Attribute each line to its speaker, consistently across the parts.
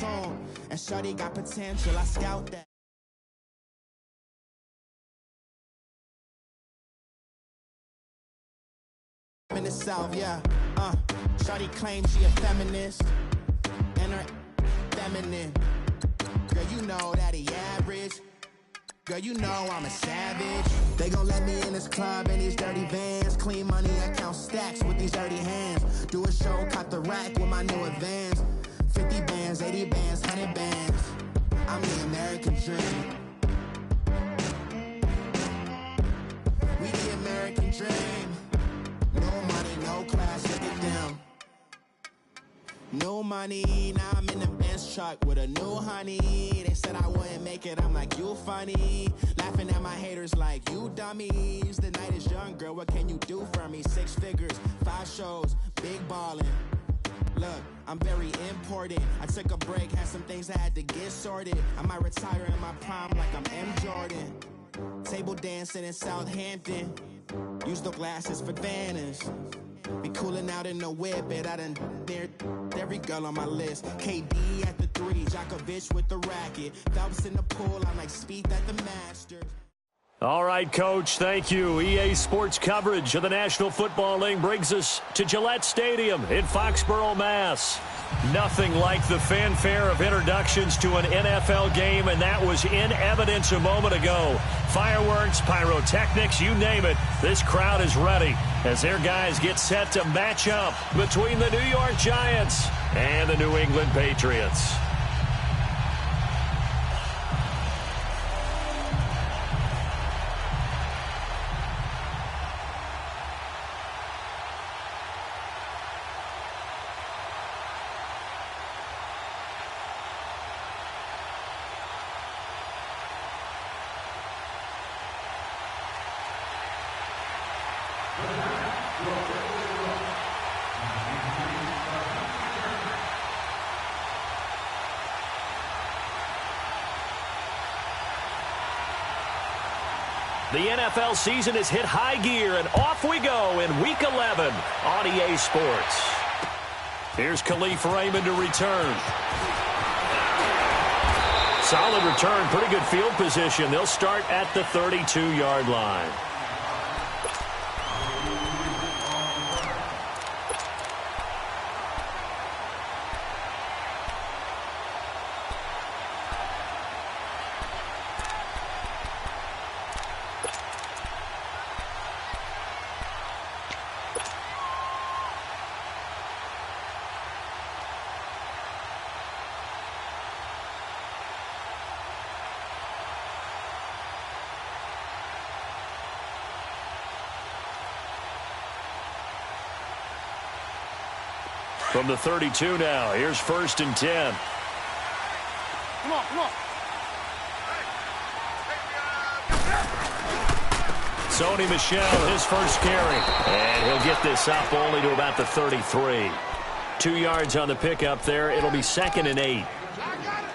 Speaker 1: soon. And shorty got potential, I scout that. In the South, yeah. Shorty claims she a feminist, and her feminine. Girl, you know that he average. Girl, you know I'm a savage. They gon' let me in this club in these dirty vans. Clean money, I count stacks with these dirty hands. Do a show, caught the rack with my new advance. 50 bands, 80 bands, 100 bands. I'm the American dream. We the American dream. No money, no class, look at them. No money, now I'm in the Benz truck with a new honey. They said I wouldn't make it, I'm like, you funny. Laughing at my haters like, you dummies. The night is young, girl, what can you do for me? 6 figures, 5 shows, big ballin'. Look, I'm very important. I took a break, had some things I had to get sorted. I might retire in my prime like I'm M. Jordan. Table dancing in Southampton. Use the glasses for banners. Be cooling out in the whip, but I done dared every girl on my list. KD at the 3, Djokovic with the racket. Phelps in the pool, I'm like Speed at the Masters.
Speaker 2: All right, Coach, thank you. EA Sports coverage of the National Football League brings us to Gillette Stadium in Foxborough, Mass. Nothing like the fanfare of introductions to an NFL game, and that was in evidence a moment ago. Fireworks, pyrotechnics, you name it. This crowd is ready as their guys get set to match up between the New York Giants and the New England Patriots. The NFL season has hit high gear, and off we go in Week 11 on EA Sports. Here's Khalif Raymond to return. Solid return, pretty good field position. They'll start at the 32-yard line. From the 32 now, here's 1st and 10.
Speaker 3: Come on.
Speaker 2: Sony Michel, his first carry. And he'll get this up only to about the 33. 2 yards on the pickup there. It'll be 2nd and 8.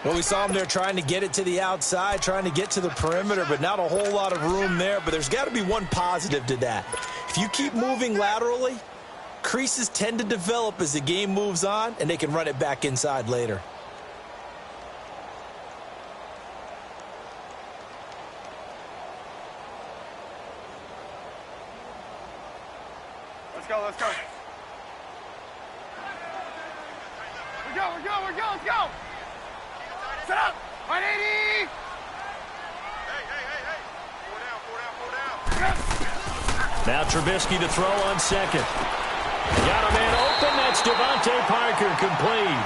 Speaker 4: Well, we saw him there trying to get it to the outside, trying to get to the perimeter, but not a whole lot of room there. But there's got to be one positive to that. If you keep moving laterally, creases tend to develop as the game moves on, and they can run it back inside later.
Speaker 3: Let's go. We're go, let's go. Set up, 180. Hey. Four down.
Speaker 2: Now Trubisky to throw on 2nd. Got a man open. That's Devontae Parker, complete.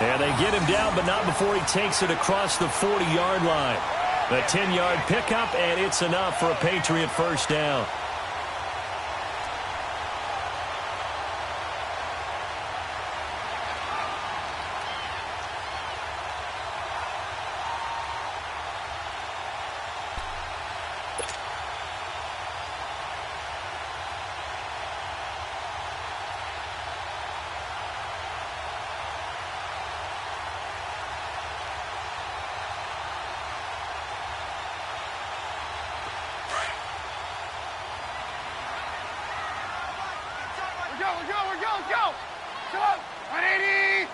Speaker 2: And they get him down, but not before he takes it across the 40-yard line. A 10-yard pickup, and it's enough for a Patriot first down.
Speaker 3: Let's go. Come on, 180.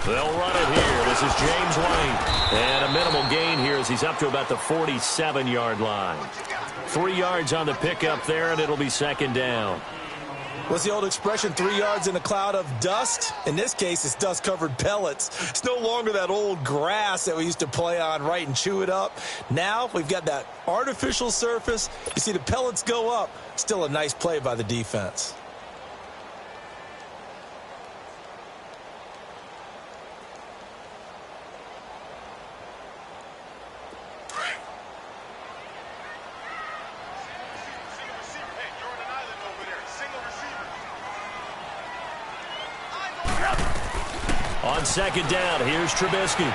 Speaker 2: They'll run it here. This is James White. And a minimal gain here as he's up to about the 47-yard line. 3 yards on the pickup there, and it'll be second down.
Speaker 4: What's the old expression, 3 yards in a cloud of dust? In this case, it's dust-covered pellets. It's no longer that old grass that we used to play on, right, and chew it up. Now we've got that artificial surface. You see the pellets go up. Still a nice play by the defense.
Speaker 2: On second down, here's Trubisky.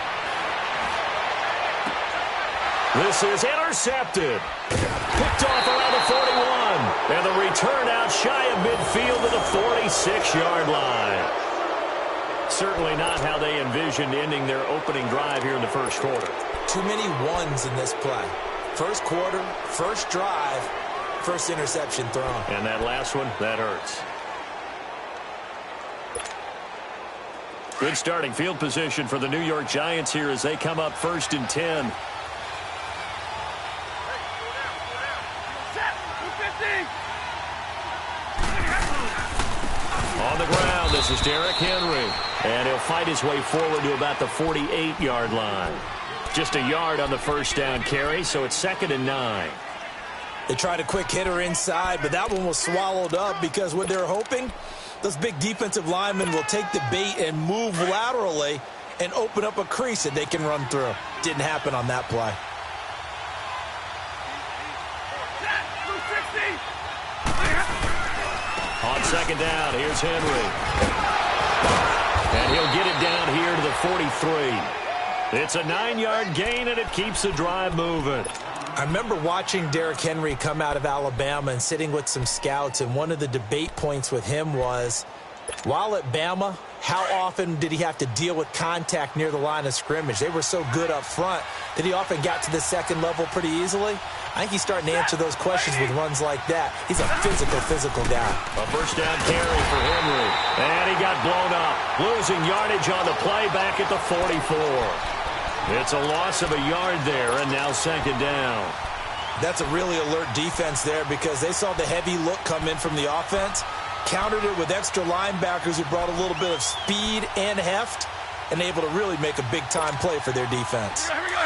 Speaker 2: This is intercepted. Picked off around the 41. And the return out shy of midfield to the 46-yard line. Certainly not how they envisioned ending their opening drive here in the first quarter.
Speaker 4: Too many ones in this play. First quarter, first drive, first interception thrown.
Speaker 2: And that last one, that hurts. Good starting field position for the New York Giants here as they come up 1st and 10. On the ground, this is Derrick Henry. And he'll fight his way forward to about the 48-yard line. Just a yard on the first down carry, so it's 2nd and 9.
Speaker 4: They tried a quick hitter inside, but that one was swallowed up because what they're hoping, those big defensive linemen will take the bait and move laterally and open up a crease that they can run through. Didn't happen on that play.
Speaker 2: On second down, here's Henry. And he'll get it down here to the 43. It's a 9-yard gain, and it keeps the drive moving.
Speaker 4: I remember watching Derrick Henry come out of Alabama and sitting with some scouts, and one of the debate points with him was, while at Bama, how often did he have to deal with contact near the line of scrimmage? They were so good up front that he often got to the second level pretty easily. I think he's starting to answer those questions with runs like that. He's a physical guy.
Speaker 2: A first down carry for Henry. And he got blown up. Losing yardage on the play back at the 44. It's a loss of a yard there, and now second down.
Speaker 4: That's a really alert defense there because they saw the heavy look come in from the offense, countered it with extra linebackers who brought a little bit of speed and heft, and able to really make a big-time play for their defense.
Speaker 3: Here we go.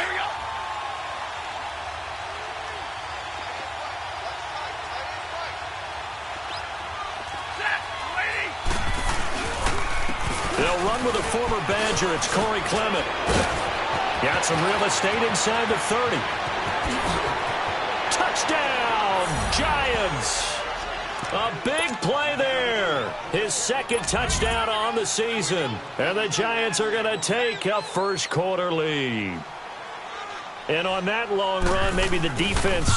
Speaker 2: They'll run with a former Badger. It's Corey Clement. Got some real estate inside the 30. Touchdown, Giants. A big play there. His second touchdown on the season. And the Giants are going to take a first quarter lead. And on that long run, maybe the defense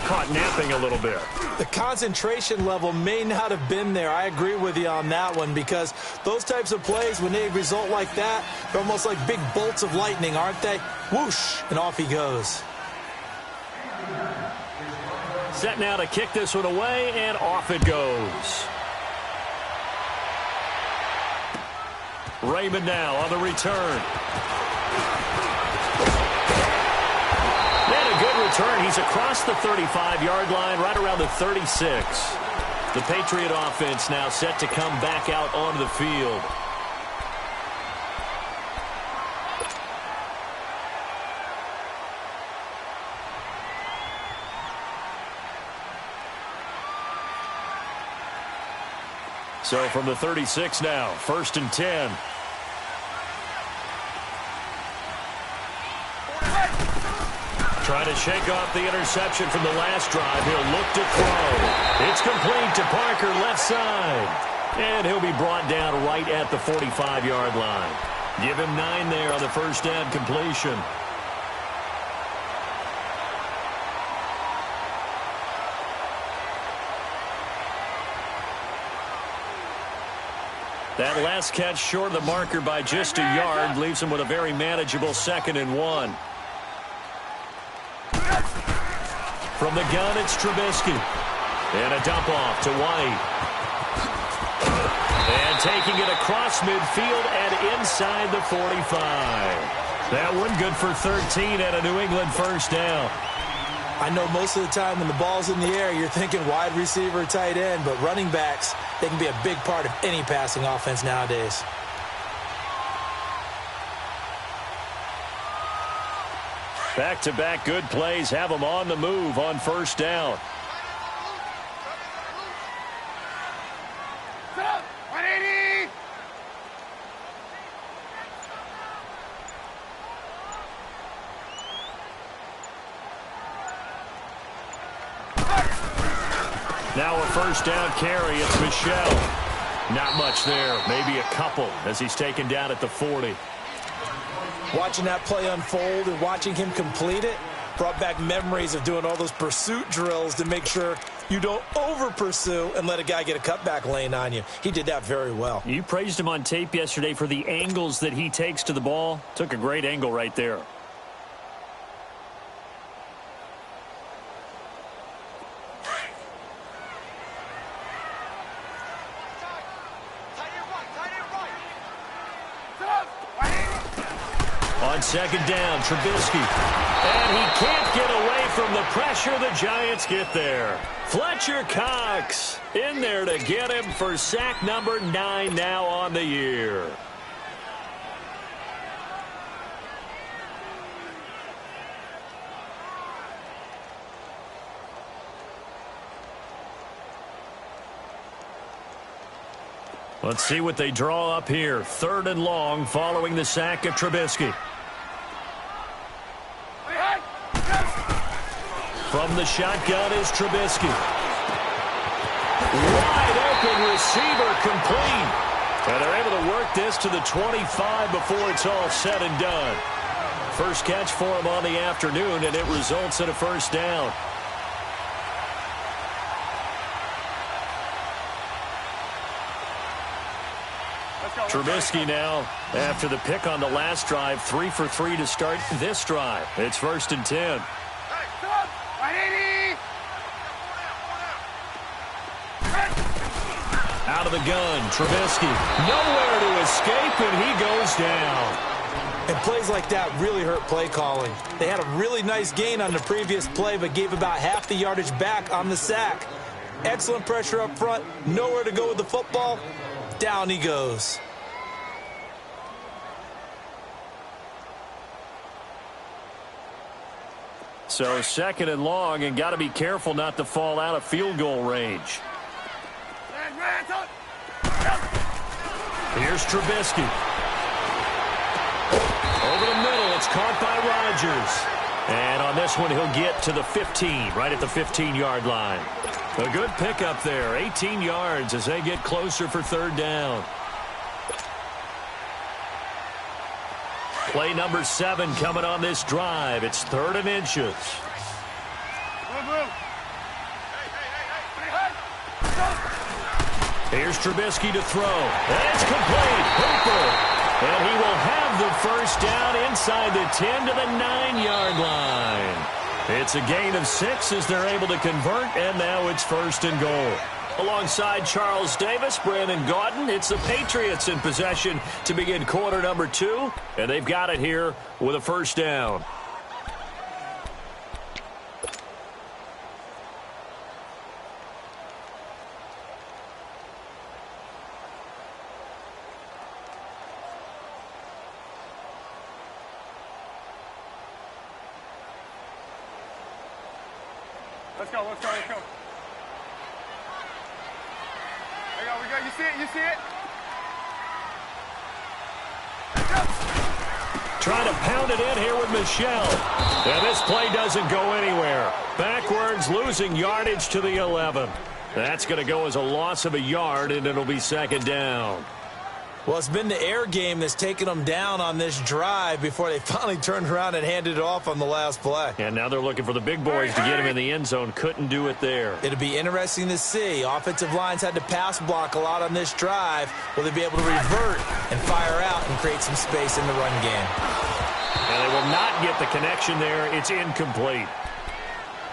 Speaker 2: caught napping a little bit.
Speaker 4: The concentration level may not have been there. I agree with you on that one because those types of plays, when they result like that, they're almost like big bolts of lightning, aren't they? Whoosh, and off he goes.
Speaker 2: Set now to kick this one away, and off it goes. Raymond now on the return. And a good return. He's across the 35-yard line, right around the 36. The Patriot offense now set to come back out onto the field. So from the 36 now, 1st and 10. Trying to shake off the interception from the last drive. He'll look to throw. It's complete to Parker, left side. And he'll be brought down right at the 45-yard line. Give him 9 there on the first down completion. That last catch short of the marker by just a yard leaves him with a very manageable 2nd and 1. From the gun, it's Trubisky. And a dump off to White. And taking it across midfield and inside the 45. That one good for 13 and a New England first down.
Speaker 4: I know most of the time when the ball's in the air, you're thinking wide receiver, tight end, but running backs, they can be a big part of any passing offense nowadays.
Speaker 2: Back-to-back good plays have them on the move on first down. Now a first down carry. It's Michel. Not much there. Maybe a couple as he's taken down at the 40.
Speaker 4: Watching that play unfold and watching him complete it brought back memories of doing all those pursuit drills to make sure you don't over-pursue and let a guy get a cutback lane on you. He did that very well.
Speaker 2: You praised him on tape yesterday for the angles that he takes to the ball. Took a great angle right there. On second down, Trubisky. And he can't get away from the pressure. The Giants get there. Fletcher Cox in there to get him for sack number 9 now on the year. Let's see what they draw up here. 3rd and long following the sack of Trubisky. From the shotgun is Trubisky. Wide open receiver complete. And they're able to work this to the 25 before it's all said and done. First catch for him on the afternoon, and it results in a first down. Trubisky now, after the pick on the last drive, 3 for 3 to start this drive. It's 1st and 10. Out of the gun, Trubisky. Nowhere to escape, and he goes down.
Speaker 4: And plays like that really hurt play calling. They had a really nice gain on the previous play, but gave about half the yardage back on the sack. Excellent pressure up front. Nowhere to go with the football. Down he goes.
Speaker 2: So 2nd and long, and got to be careful not to fall out of field goal range. Here's Trubisky. Over the middle, it's caught by Rodgers. And on this one, he'll get to the 15, right at the 15-yard line. A good pickup there, 18 yards as they get closer for 3rd down. Play number 7 coming on this drive. It's 3rd and inches. Here's Trubisky to throw. And it's complete. Hooper. And he will have the first down inside the 10 to the 9-yard line. It's a gain of 6 as they're able to convert, and now it's 1st and goal. Alongside Charles Davis, Brandon Gaudin, it's the Patriots in possession to begin quarter number 2, and they've got it here with a first down.
Speaker 3: Let's go, let's go, let's go. There we go, you see it, you see it?
Speaker 2: Trying to pound it in here with Michel. And this play doesn't go anywhere. Backwards, losing yardage to the 11. That's going to go as a loss of a yard, and it'll be 2nd down.
Speaker 4: Well, it's been the air game that's taken them down on this drive before they finally turned around and handed it off on the last play.
Speaker 2: And now they're looking for the big boys to get him in the end zone. Couldn't do it there.
Speaker 4: It'll be interesting to see. Offensive lines had to pass block a lot on this drive. Will they be able to revert and fire out and create some space in the run game?
Speaker 2: And they will not get the connection there. It's incomplete.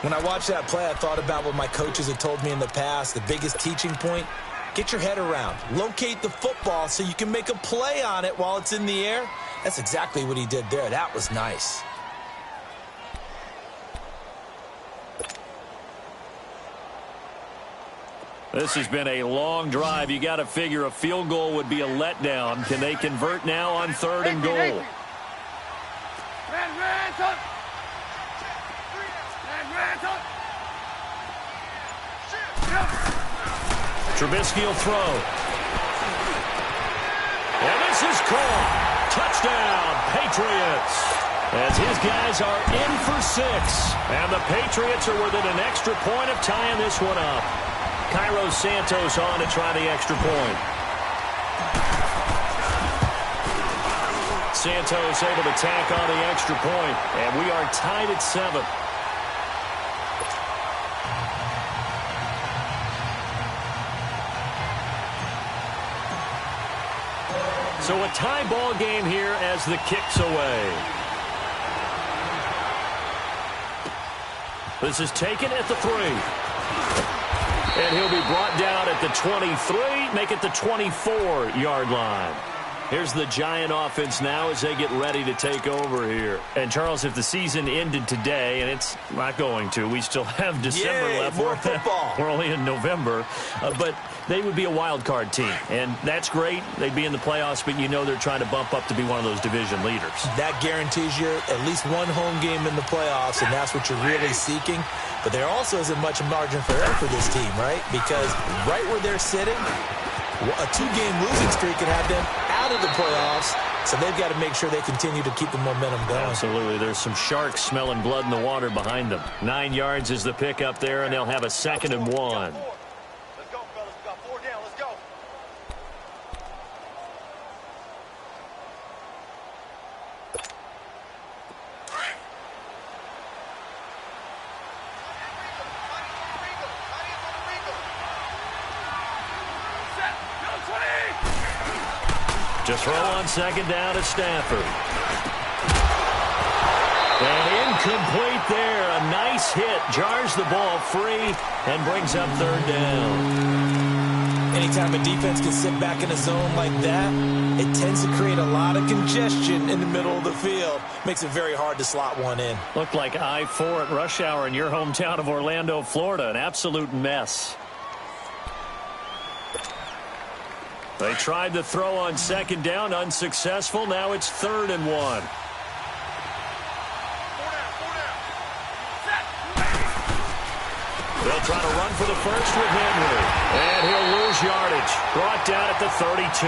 Speaker 4: When I watched that play, I thought about what my coaches had told me in the past. The biggest teaching point, Get your head around. Locate the football so you can make a play on it while it's in the air. That's exactly what he did there. That was nice.
Speaker 2: This has been a long drive. You got to figure a field goal would be a letdown. Can they convert now on 3rd and goal? Trubisky will throw. And this is caught. Touchdown, Patriots. As his guys are in for 6. And the Patriots are within an extra point of tying this one up. Cairo Santos on to try the extra point. Santos able to tack on the extra point. And we are tied at 7. So a tie ball game here as the kick's away. This is taken at the 3. And he'll be brought down at the 23, make it the 24-yard line. Here's the Giant offense now as they get ready to take over here. And, Charles, if the season ended today, and it's not going to, we still have December left.
Speaker 4: More football.
Speaker 2: We're only in November. But they would be a wild card team. And that's great. They'd be in the playoffs, but you know they're trying to bump up to be one of those division leaders. That
Speaker 4: guarantees you at least one home game in the playoffs, and that's what you're really seeking. But there also isn't much margin for error for this team, right? Because right where they're sitting, a 2-game losing streak can have them out of the playoffs, so they've got to make sure they continue to keep the momentum going.
Speaker 2: Absolutely. There's some sharks smelling blood in the water behind them. 9 yards is the pick up there, and they'll have a 2nd and 1.
Speaker 3: Let's go, fellas. We got 4 down. Let's go.
Speaker 2: To throw on 2nd down to Stafford. And incomplete there. A nice hit. Jars the ball free and brings up 3rd down.
Speaker 4: Anytime a defense can sit back in a zone like that, it tends to create a lot of congestion in the middle of the field. Makes it very hard to slot one in.
Speaker 2: Looked like I-4 at rush hour in your hometown of Orlando, Florida. An absolute mess. They tried to throw on 2nd down, unsuccessful. Now it's 3rd and 1. They'll try to run for the first with Henry. And he'll lose yardage. Brought down at the 32.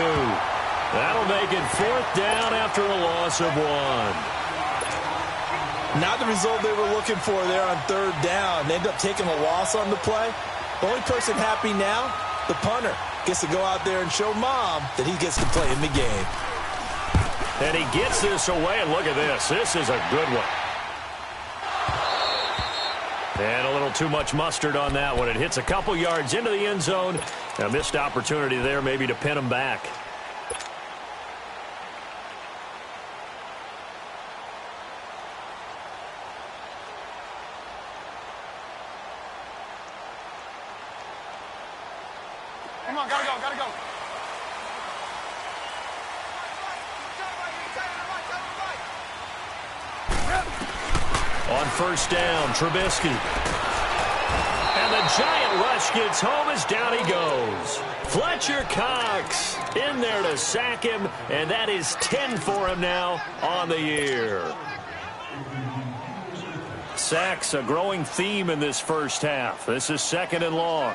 Speaker 2: That'll make it 4th down after a loss of 1.
Speaker 4: Not the result they were looking for there on 3rd down. They end up taking a loss on the play. The only person happy now, the punter. Gets to go out there and show Mom that he gets to play in the game.
Speaker 2: And he gets this away, and look at this. This is a good one. And a little too much mustard on that one. It hits a couple yards into the end zone. A missed opportunity there maybe to pin him back.
Speaker 3: Come on, gotta go, gotta go.
Speaker 2: On 1st down, Trubisky. And the Giant rush gets home as down he goes. Fletcher Cox in there to sack him, and that is 10 for him now on the year. Sacks, a growing theme in this first half. This is 2nd and long.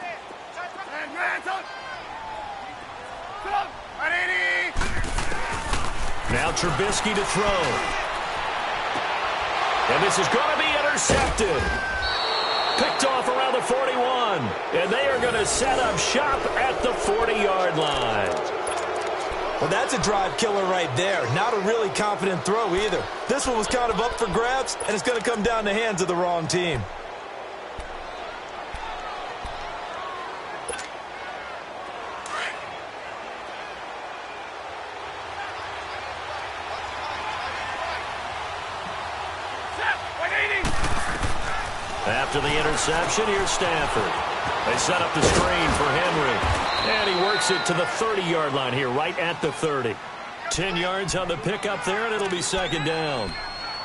Speaker 2: Now Trubisky to throw. And this is going to be intercepted. Picked off around the 41. And they are going to set up shop at the 40-yard line.
Speaker 4: Well, that's a drive killer right there. Not a really confident throw either. This one was kind of up for grabs, and it's going to come down the hands of the wrong team. After the interception, here's Stafford. They set up the screen for Henry.
Speaker 2: And he works it to the 30-yard line here, right at the 30. 10 yards on the pickup there, and it'll be second down.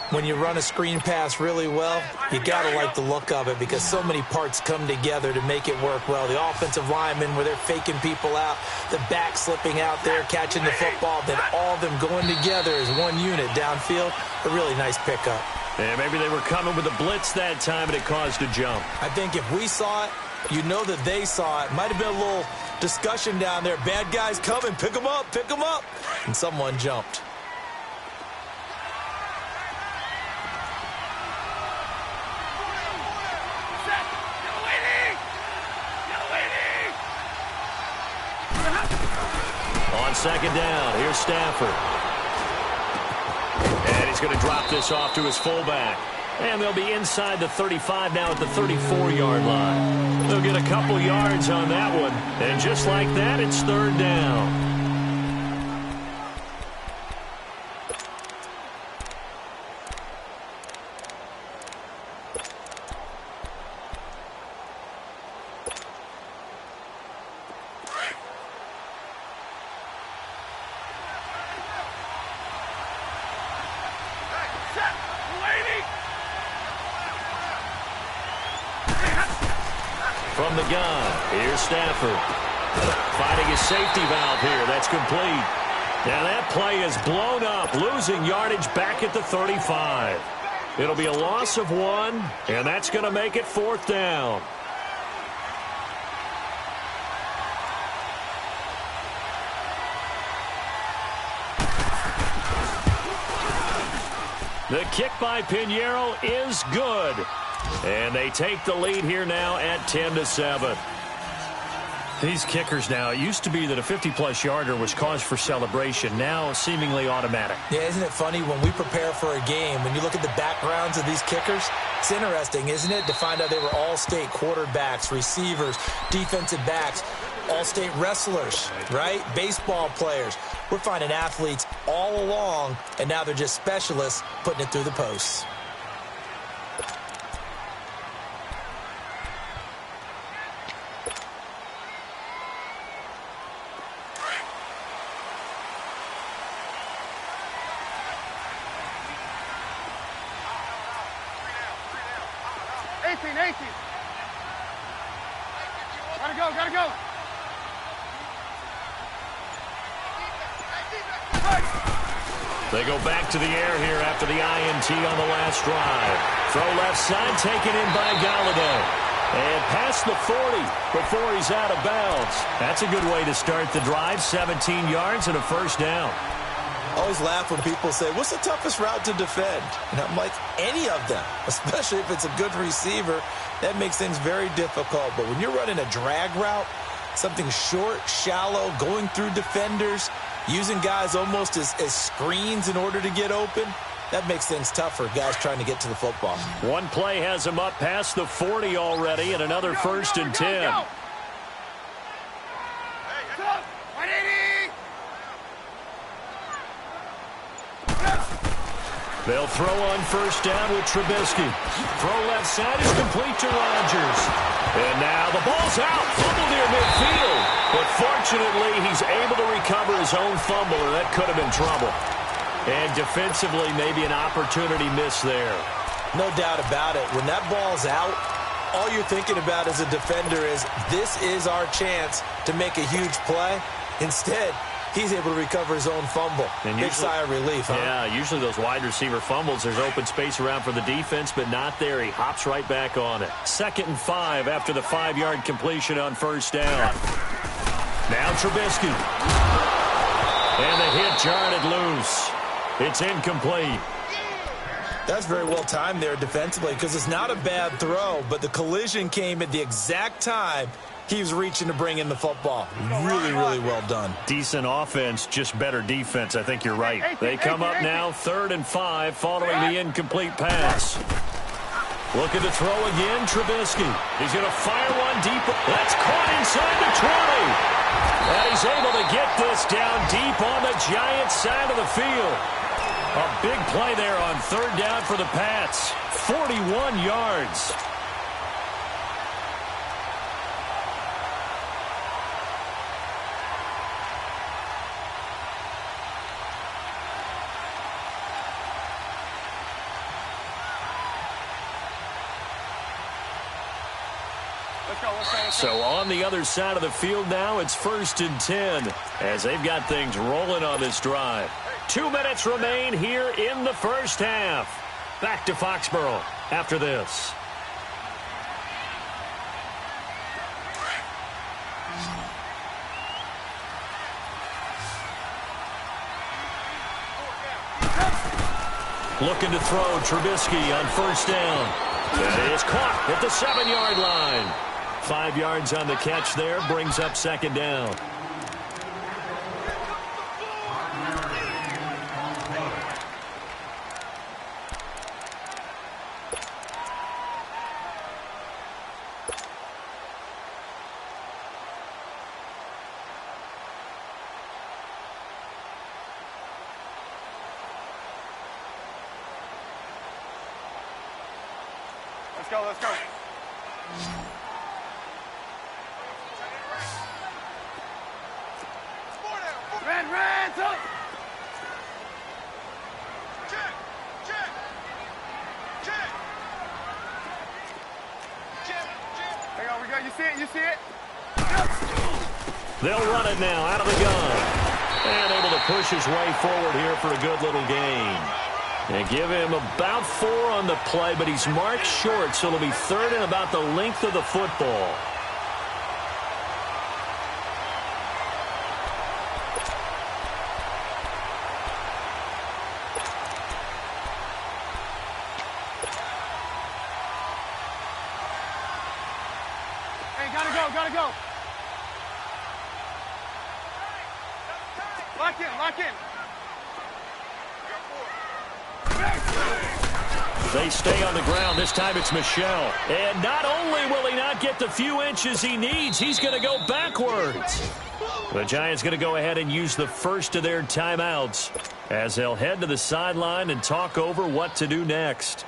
Speaker 4: When you run a screen pass really well, you got to like the look of it because so many parts come together to make it work well. The offensive linemen, where they're faking people out, the back slipping out there, catching the football, then all of them going together as one unit downfield. A really nice pickup.
Speaker 2: And maybe they were coming with a blitz that time, and it caused a jump.
Speaker 4: I think if we saw it, you know that they saw it. Might have been a little discussion down there. Bad guys coming. Pick them up. Pick them up. And someone jumped.
Speaker 2: On second down, here's Stafford. And he's going to drop this off to his fullback. And they'll be inside the 35 now at the 34-yard line. They'll get a couple yards on that one. And just like that, it's third down. From the gun, here's Stafford. Finding his safety valve here. That's complete. Now that play is blown up, losing yardage back at the 35. It'll be a loss of 1, and that's going to make it fourth down. The kick by Pinheiro is good. And they take the lead here now at 10-7. These kickers now, it used to be that a 50-plus yarder was cause for celebration. Now seemingly automatic.
Speaker 4: Yeah, isn't it funny when we prepare for a game, when you look at the backgrounds of these kickers, it's interesting, isn't it, to find out they were all-state quarterbacks, receivers, defensive backs, all-state wrestlers, right? Baseball players. We're finding athletes all along, and now they're just specialists putting it through the posts.
Speaker 3: Gotta go.
Speaker 2: They go back to the air here after the INT on the last drive. Throw left side, taken in by Galladay. And past the 40 before he's out of bounds. That's a good way to start the drive. 17 yards and a first down.
Speaker 4: I always laugh when people say, what's the toughest route to defend? And I'm like, any of them, especially if it's a good receiver. That makes things very difficult. But when you're running a drag route, something short, shallow, going through defenders, using guys almost as screens in order to get open, that makes things tough for guys trying to get to the football.
Speaker 2: One play has him up past the 40 already, and another first and 10. They'll throw on first down with Trubisky. Throw left side is complete to Rodgers. And now the ball's out. Fumble near midfield. But fortunately, he's able to recover his own fumble, or that could have been trouble. And defensively, maybe an opportunity miss there.
Speaker 4: No doubt about it. When that ball's out, all you're thinking about as a defender is, this is our chance to make a huge play. Instead, he's able to recover his own fumble. And big sigh of relief, huh?
Speaker 2: Yeah, usually those wide receiver fumbles, there's open space around for the defense, but not there. He hops right back on it. 2nd and 5 after the 5-yard completion on first down. Now Trubisky. And the hit jarred it loose. It's incomplete.
Speaker 4: That's very well timed there defensively because it's not a bad throw, but the collision came at the exact time he was reaching to bring in the football. Really, really well done.
Speaker 2: Decent offense, just better defense. I think you're right. They come up now 3rd and 5 following the incomplete pass. Looking to throw again, Trubisky. He's going to fire one deep. That's caught inside the 20. And he's able to get this down deep on the Giants side of the field. A big play there on 3rd down for the Pats. 41 yards. So on the other side of the field now, it's 1st and 10 as they've got things rolling on this drive. 2 minutes remain here in the first half. Back to Foxborough after this. Looking to throw Trubisky on 1st down. That is caught at the 7-yard line. 5 yards on the catch there, brings up 2nd down.
Speaker 3: Let's go. Red, up. Check. Hang on, we go. You see it?
Speaker 2: They'll run it now out of the gun. And able to push his way forward here for a good little gain. They give him about 4 on the play, but he's marked short, so it'll be 3rd and about the length of the football.
Speaker 3: Hey, gotta go. Lock in.
Speaker 2: They stay on the ground. This time it's Michel. And not only will he not get the few inches he needs, he's going to go backwards. The Giants going to go ahead and use the first of their timeouts as they'll head to the sideline and talk over what to do next.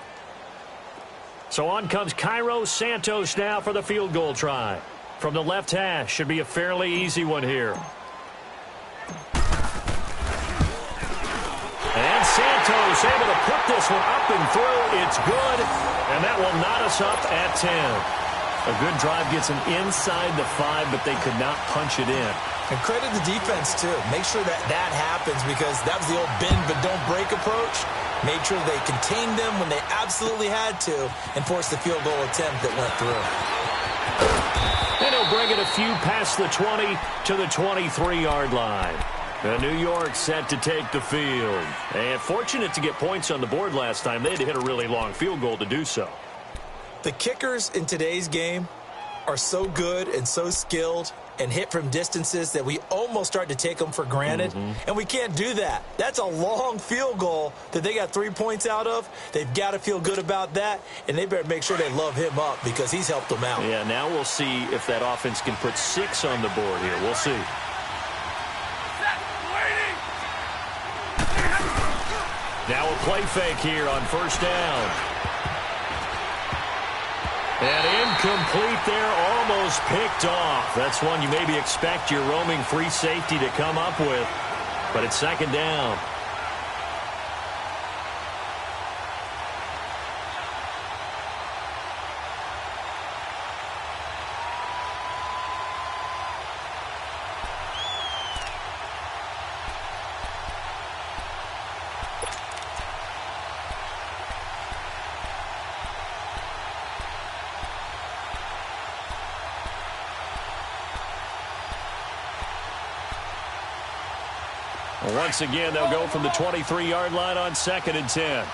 Speaker 2: So on comes Cairo Santos now for the field goal try. From the left hash, should be a fairly easy one here. And Santos able to put this one up and through. It's good, and that will knot us up at 10. A good drive gets them inside the 5, but they could not punch it in.
Speaker 4: And credit the defense, too. Make sure that happens because that was the old bend but don't break approach. Made sure they contained them when they absolutely had to and forced the field goal attempt that went through.
Speaker 2: And he'll bring it a few past the 20 to the 23-yard line. And New York set to take the field. And fortunate to get points on the board last time. They had to hit a really long field goal to do so.
Speaker 4: The kickers in today's game are so good and so skilled and hit from distances that we almost start to take them for granted. And we can't do that. That's a long field goal that they got 3 points out of. They've got to feel good about that, and they better make sure they love him up because he's helped them out.
Speaker 2: Yeah, now we'll see if that offense can put 6 on the board here. We'll see. Now a play fake here on 1st down. And incomplete there, almost picked off. That's one you maybe expect your roaming free safety to come up with, but it's 2nd down. Once again, they'll go from the 23-yard line on 2nd and 10.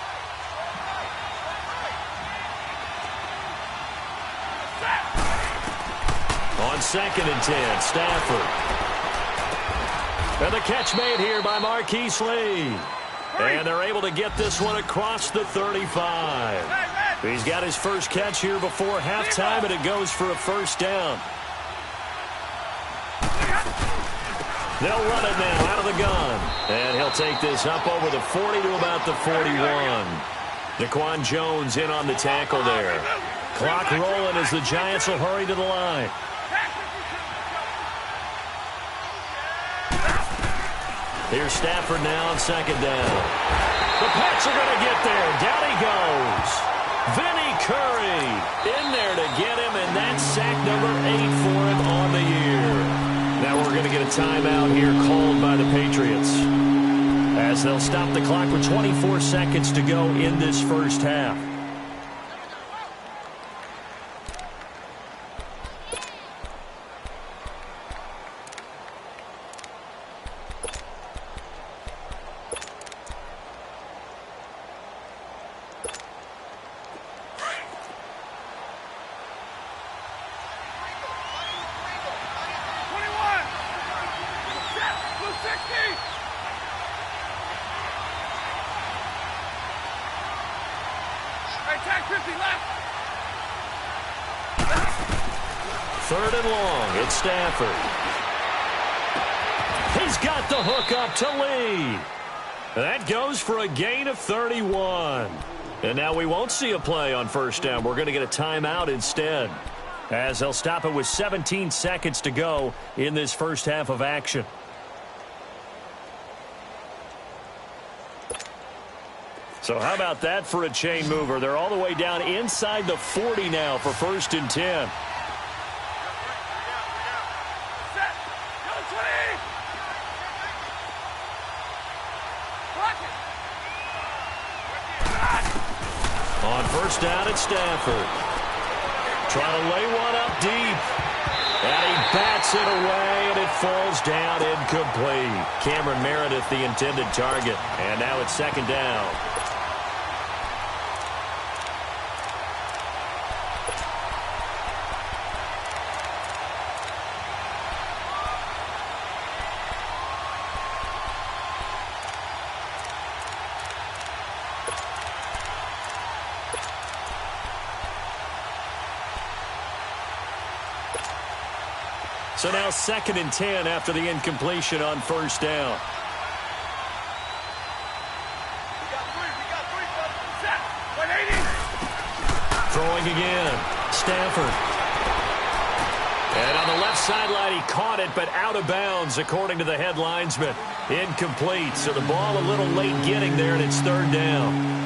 Speaker 2: On 2nd and 10, Stafford. And the catch made here by Marquise Lee. And they're able to get this one across the 35. He's got his first catch here before halftime, and it goes for a 1st down. They'll run it now out of the gun. And he'll take this up over the 40 to about the 41. Daquan Jones in on the tackle there. Clock rolling as the Giants will hurry to the line. Here's Stafford now on 2nd down. The Pats are going to get there. Down he goes. Vinny Curry in there to get him, and that's sack number 8 for him on the year. Now we're going to get a timeout here called by the Patriots, as they'll stop the clock with 24 seconds to go in this first half.
Speaker 1: Third and long. It's Stafford.
Speaker 2: He's got the hook up to Lee. That goes for a gain of 31. And now we won't see a play on first down. We're going to get a timeout instead, as they'll stop it with 17 seconds to go in this first half of action. So how about that for a chain mover? They're all the way down inside the 40 now for 1st and 10. On first down, it's Stafford. Trying to lay one up deep. And he bats it away, and it falls down incomplete. Cameron Meredith, the intended target. And now it's 2nd down. So now 2nd and 10 after the incompletion on first down. Throwing again. Stafford. And on the left sideline, he caught it, but out of bounds, according to the head linesman. Incomplete. So the ball a little late getting there, and it's 3rd down.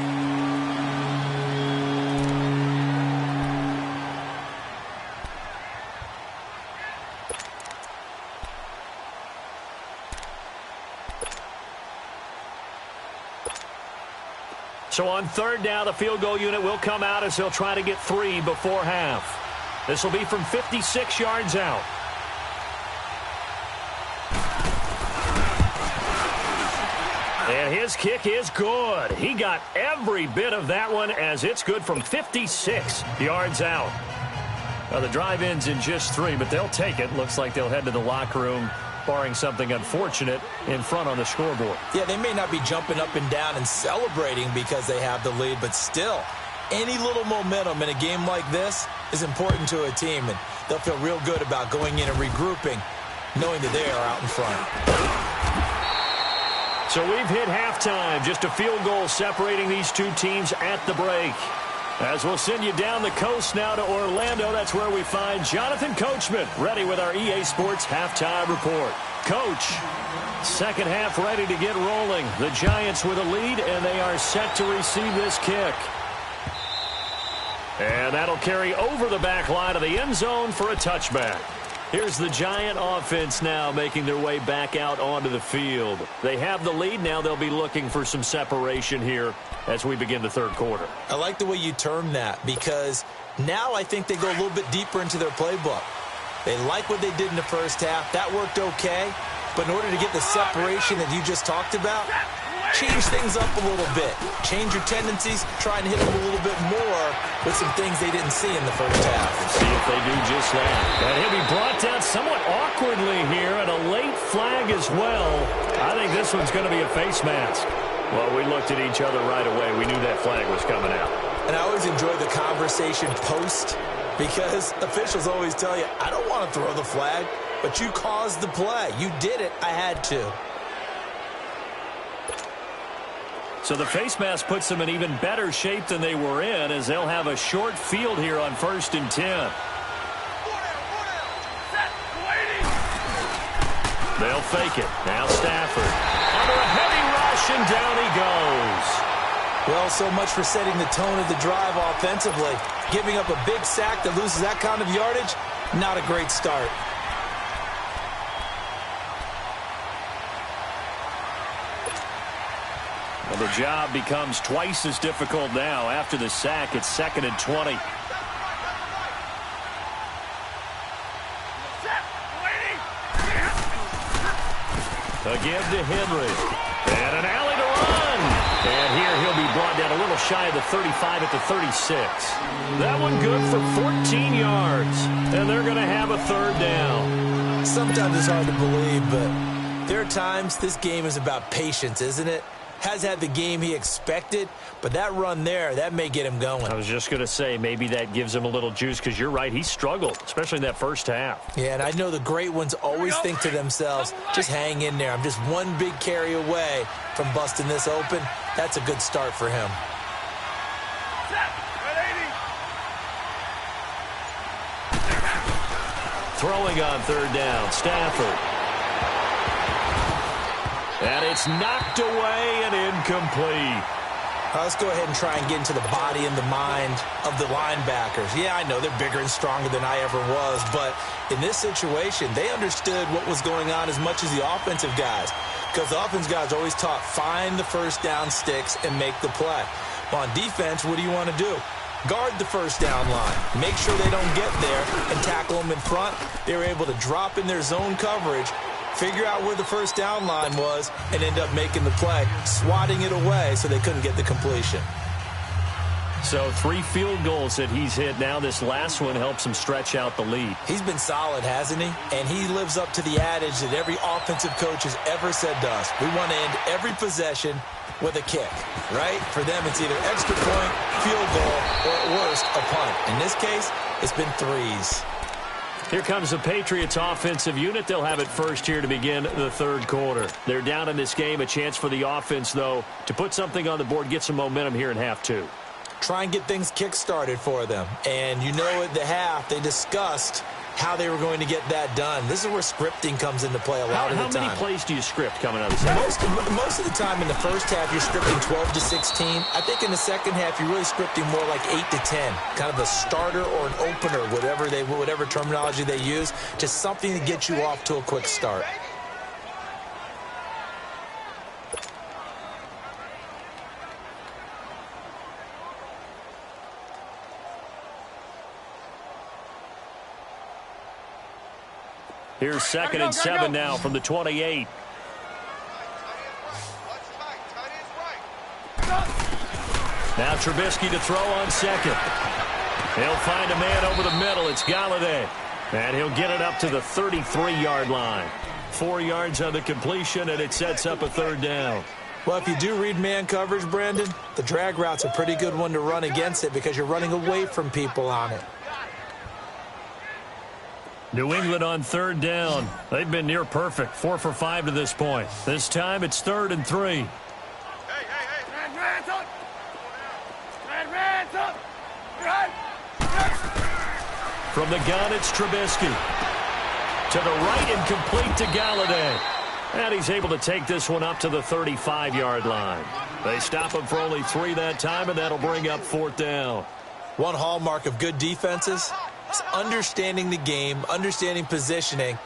Speaker 2: So on 3rd down, the field goal unit will come out as they'll try to get 3 before half. This will be from 56 yards out. And his kick is good. He got every bit of that one, as it's good from 56 yards out. Now the drive ends in just 3, but they'll take it. Looks like they'll head to the locker room, barring something unfortunate in front on the scoreboard.
Speaker 4: Yeah, they may not be jumping up and down and celebrating because they have the lead, but still, any little momentum in a game like this is important to a team, and they'll feel real good about going in and regrouping, knowing that they are out in front.
Speaker 2: So we've hit halftime. Just a field goal separating these two teams at the break. As we'll send you down the coast now to Orlando, that's where we find Jonathan Coachman, ready with our EA Sports halftime report. Coach, second half ready to get rolling. The Giants with a lead, and they are set to receive this kick. And that'll carry over the back line of the end zone for a touchback. Here's the Giant offense now making their way back out onto the field. They have the lead. Now they'll be looking for some separation here as we begin the third quarter.
Speaker 4: I like the way you term that, because now I think they go a little bit deeper into their playbook. They like what they did in the first half. That worked okay. But in order to get the separation that you just talked about, change things up a little bit. Change your tendencies. Try and hit them a little bit more with some things they didn't see in the first half.
Speaker 2: See if they do just that. And he'll be brought down somewhat awkwardly here, and a late flag as well. I think this one's going to be a face mask. Well, we looked at each other right away. We knew that flag was coming out.
Speaker 4: And I always enjoy the conversation post, because officials always tell you, I don't want to throw the flag, but you caused the play. You did it. I had to.
Speaker 2: So the face mask puts them in even better shape than they were in, as they'll have a short field here on 1st and 10. They'll fake it. Now Stafford. Under a heavy rush, and down he goes.
Speaker 4: Well, so much for setting the tone of the drive offensively. Giving up a big sack that loses that kind of yardage, not a great start.
Speaker 2: Well, the job becomes twice as difficult now. After the sack, it's 2nd and 20. Again to Henry. And an alley to run. And here he'll be brought down a little shy of the 35 at the 36. That one good for 14 yards. And they're going to have a 3rd down.
Speaker 4: Sometimes it's hard to believe, but there are times this game is about patience, isn't it? Has had the game he expected, but that run there, that may get him going.
Speaker 2: I was just going to say, maybe that gives him a little juice, because you're right, he struggled, especially in that first half.
Speaker 4: Yeah, and I know the great ones always think to themselves, just hang in there. I'm just one big carry away from busting this open. That's a good start for him.
Speaker 2: Throwing on 3rd down, Stafford. And it's knocked away and incomplete.
Speaker 4: Let's go ahead and try and get into the body and the mind of the linebackers. Yeah, I know they're bigger and stronger than I ever was, but in this situation, they understood what was going on as much as the offensive guys, because the offensive guys always taught, find the first down sticks and make the play. Well, on defense, what do you want to do? Guard the first down line. Make sure they don't get there and tackle them in front. They were able to drop in their zone coverage, figure out where the first down line was, and end up making the play, swatting it away so they couldn't get the completion.
Speaker 2: So 3 field goals that he's hit now. This last one helps him stretch out the lead.
Speaker 4: He's been solid, hasn't he? And he lives up to the adage that every offensive coach has ever said to us. We want to end every possession with a kick, right? For them, it's either extra point, field goal, or at worst, a punt. In this case, it's been 3s.
Speaker 2: Here comes the Patriots offensive unit. They'll have it first here to begin the 3rd quarter. They're down in this game. A chance for the offense, though, to put something on the board, get some momentum here in half 2.
Speaker 4: Try and get things kick-started for them. And you know at the half, they discussed how they were going to get that done. This is where scripting comes into play a lot of the time.
Speaker 2: How many plays do you script coming out of the second?
Speaker 4: Most of the time in the first half, you're scripting 12 to 16. I think in the second half, you're really scripting more like 8 to 10. Kind of a starter or an opener, whatever terminology they use, just something to get you off to a quick start.
Speaker 2: Here's 2nd and 7 now from the 28. Now Trubisky to throw on 2nd. He'll find a man over the middle. It's Galladay. And he'll get it up to the 33-yard line. 4 yards on the completion, and it sets up a 3rd down.
Speaker 4: Well, if you do read man coverage, Brandon, the drag route's a pretty good one to run against it because you're running away from people on it.
Speaker 2: New England on 3rd down. They've been near perfect, 4 for 5 to this point. This time it's 3rd and 3.
Speaker 3: Hey, hands up! Hands up!
Speaker 2: From the gun, it's Trubisky. To the right and complete to Galladay. And he's able to take this one up to the 35-yard line. They stop him for only 3 that time, and that'll bring up 4th down.
Speaker 4: One hallmark of good defenses is understanding the game, understanding positioning,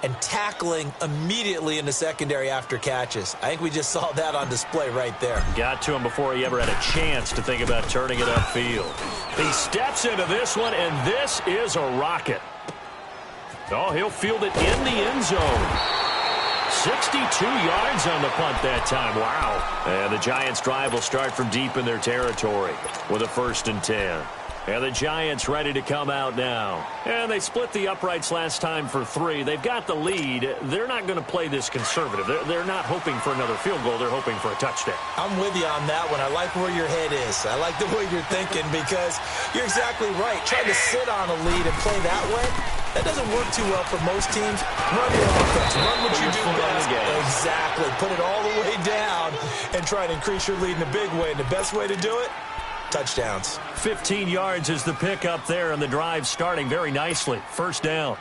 Speaker 4: and tackling immediately in the secondary after catches. I think we just saw that on display right there.
Speaker 2: Got to him before he ever had a chance to think about turning it upfield. He steps into this one, and this is a rocket. Oh, he'll field it in the end zone. 62 yards on the punt that time. Wow. And the Giants' drive will start from deep in their territory with a 1st and 10. And the Giants ready to come out now. And they split the uprights last time for 3. They've got the lead. They're not going to play this conservative. They're not hoping for another field goal. They're hoping for a touchdown.
Speaker 4: I'm with you on that one. I like where your head is. I like the way you're thinking because you're exactly right. Trying to sit on a lead and play that way, that doesn't work too well for most teams. Run your offense. Run what you do best. Exactly. Put it all the way down and try to increase your lead in a big way. And the best way to do it, touchdowns.
Speaker 2: 15 yards is the pickup there, and the drive starting very nicely. 1st down.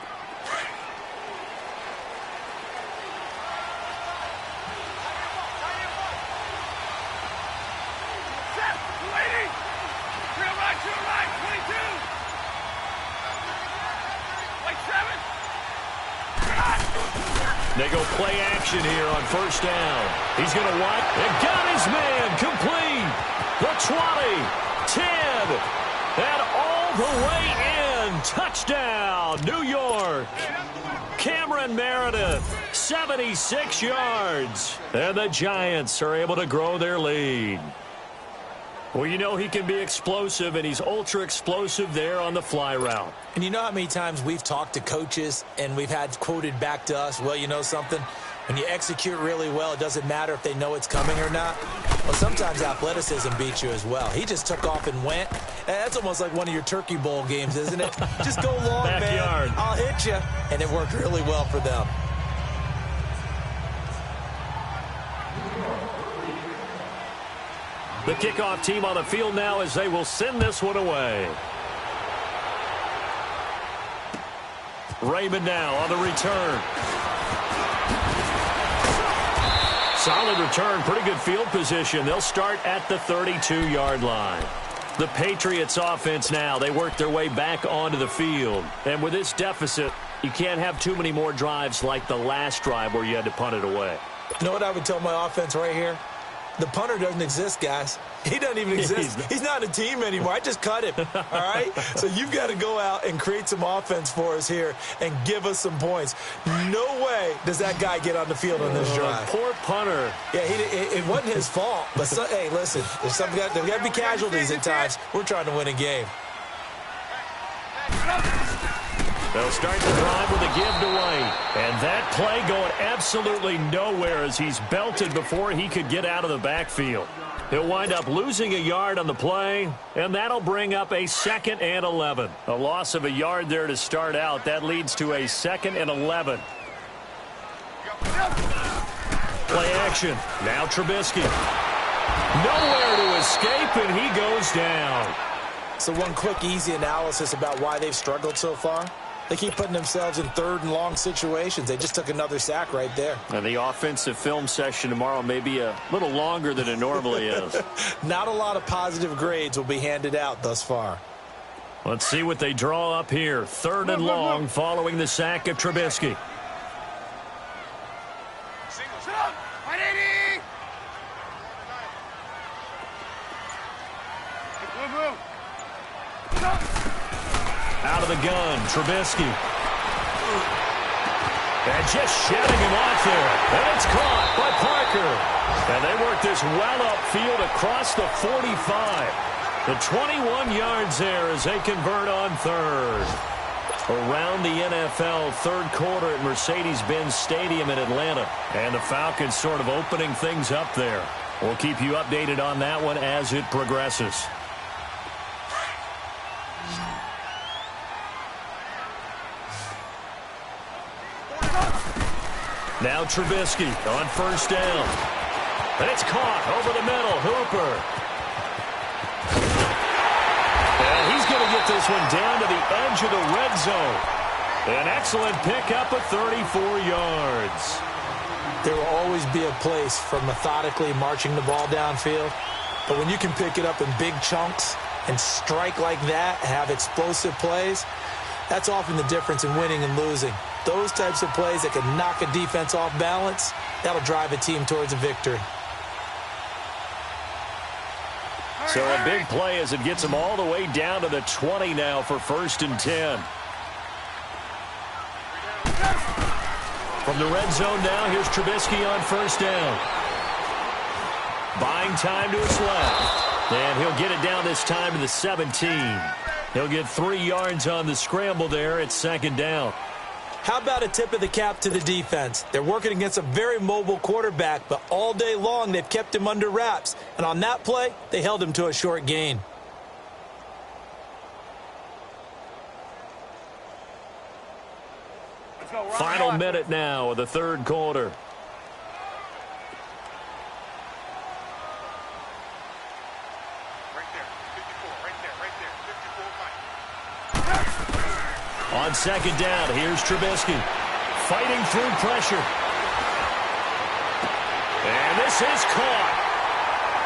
Speaker 2: They go play action here on first down. He's going to wipe. And got his man complete. The 20, 10, and all the way in. Touchdown, New York. Cameron Meredith, 76 yards. And the Giants are able to grow their lead. Well, you know he can be explosive, and he's ultra-explosive there on the fly route.
Speaker 4: And you know how many times we've talked to coaches and we've had quoted back to us, well, you know something? When you execute really well, it doesn't matter if they know it's coming or not. Well, sometimes athleticism beats you as well. He just took off and went. That's almost like one of your Turkey Bowl games, isn't it? Just go long,
Speaker 2: Backyard.
Speaker 4: man. I'll hit you. And it worked really well for them.
Speaker 2: The kickoff team on the field now as they will send this one away. Raymond now on the return. Solid return, pretty good field position. They'll start at the 32-yard line. The Patriots offense now, they work their way back onto the field. And with this deficit, you can't have too many more drives like the last drive where you had to punt it away.
Speaker 4: You know what I would tell my offense right here? The punter doesn't exist, guys. He doesn't even exist. He's not a team anymore. I just cut him, all right? So you've got to go out and create some offense for us here and give us some points. No way does that guy get on the field on this drive.
Speaker 2: Poor punter.
Speaker 4: Yeah, it wasn't his fault. But, hey, listen, there's got to be casualties at times. We're trying to win a game.
Speaker 2: They'll start the drive with a give to White. And that play going absolutely nowhere as he's belted before he could get out of the backfield. He'll wind up losing a yard on the play, and that'll bring up a 2nd and 11. A loss of a yard there to start out. That leads to a 2nd and 11. Play action. Now Trubisky. Nowhere to escape, and he goes down.
Speaker 4: So one quick, easy analysis about why they've struggled so far. They keep putting themselves in 3rd and long situations. They just took another sack right there.
Speaker 2: And the offensive film session tomorrow may be a little longer than it normally is.
Speaker 4: Not a lot of positive grades will be handed out thus far.
Speaker 2: Let's see what they draw up here. 3rd and long following the sack of Trubisky. Out of the gun, Trubisky. And just shedding him off there. And it's caught by Parker. And they work this well upfield across the 45. The 21 yards there as they convert on 3rd. Around the NFL 3rd quarter at Mercedes-Benz Stadium in Atlanta. And the Falcons sort of opening things up there. We'll keep you updated on that one as it progresses. Now Trubisky on 1st down. And it's caught over the middle. Hooper. And he's going to get this one down to the edge of the red zone. An excellent pickup of 34 yards.
Speaker 4: There will always be a place for methodically marching the ball downfield. But when you can pick it up in big chunks and strike like that, have explosive plays, that's often the difference in winning and losing. Those types of plays that can knock a defense off balance, that'll drive a team towards a victory.
Speaker 2: So a big play as it gets them all the way down to the 20 now for 1st and 10. From the red zone now, here's Trubisky on 1st down. Buying time to his left. And he'll get it down this time to the 17. He'll get 3 yards on the scramble there at 2nd down.
Speaker 4: How about a tip of the cap to the defense? They're working against a very mobile quarterback, but all day long they've kept him under wraps. And on that play, they held him to a short gain.
Speaker 2: Final minute now of the 3rd quarter. On 2nd down, here's Trubisky. Fighting through pressure. And this is caught.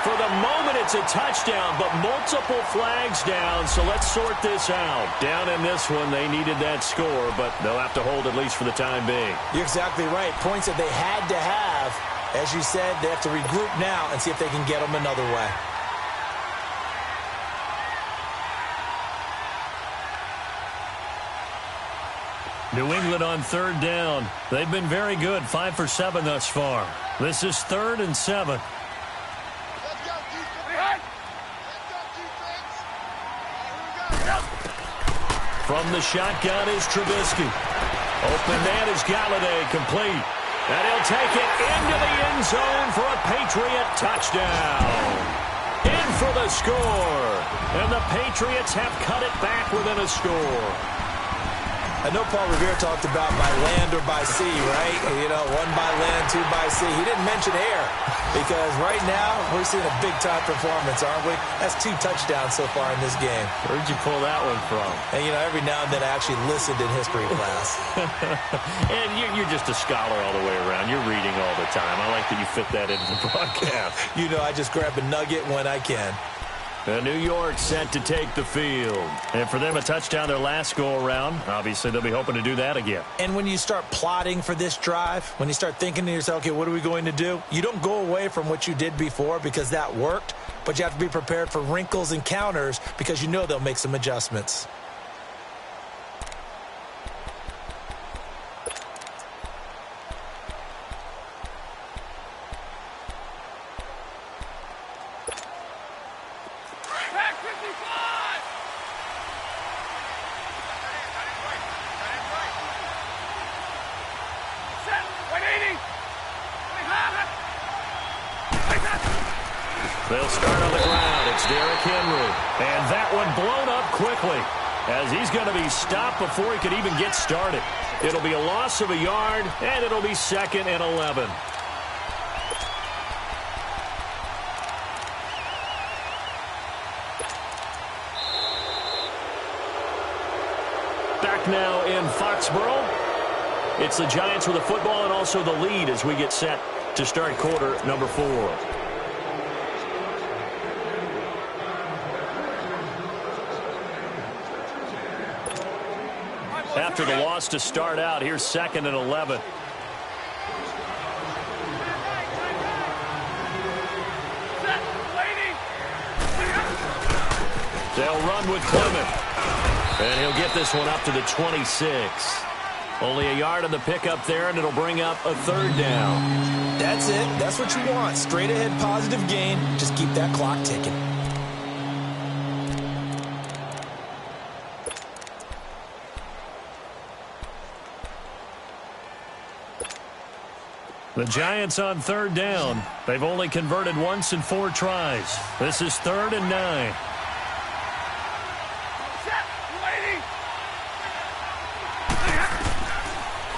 Speaker 2: For the moment, it's a touchdown, but multiple flags down, so let's sort this out. Down in this one, they needed that score, but they'll have to hold at least for the time being.
Speaker 4: You're exactly right. Points that they had to have. As you said, they have to regroup now and see if they can get them another way.
Speaker 2: New England on third down. They've been very good, 5 for 7 thus far. This is 3rd and 7. From the shotgun is Trubisky. Open man is Galladay, complete. And he'll take it into the end zone for a Patriot touchdown. In for the score. And the Patriots have cut it back within a score.
Speaker 4: I know Paul Revere talked about by land or by sea, right? You know, 1 by land, 2 by sea. He didn't mention air because right now we're seeing a big-time performance, aren't we? That's 2 touchdowns so far in this game.
Speaker 2: Where'd you pull that one from?
Speaker 4: And, you know, every now and then I actually listened in history class.
Speaker 2: And you're just a scholar all the way around. You're reading all the time. I like that you fit that into the broadcast.
Speaker 4: You know, I just grab a nugget when I can.
Speaker 2: New York set to take the field. And for them, a touchdown their last go-around. Obviously, they'll be hoping to do that again.
Speaker 4: And when you start plotting for this drive, when you start thinking to yourself, okay, what are we going to do? You don't go away from what you did before because that worked, but you have to be prepared for wrinkles and counters because you know they'll make some adjustments.
Speaker 2: They'll start on the ground. It's Derrick Henry. And that one blown up quickly as he's going to be stopped before he could even get started. It'll be a loss of a yard, and it'll be 2nd and 11. Back now in Foxborough. It's the Giants with the football and also the lead as we get set to start quarter number 4. After the loss to start out, here's 2nd and 11. They'll run with Clement. And he'll get this one up to the 26. Only a yard on the pickup there, and it'll bring up a 3rd down.
Speaker 4: That's it. That's what you want. Straight ahead positive gain. Just keep that clock ticking.
Speaker 2: The Giants on 3rd down. They've only converted once in 4 tries. This is 3rd and 9.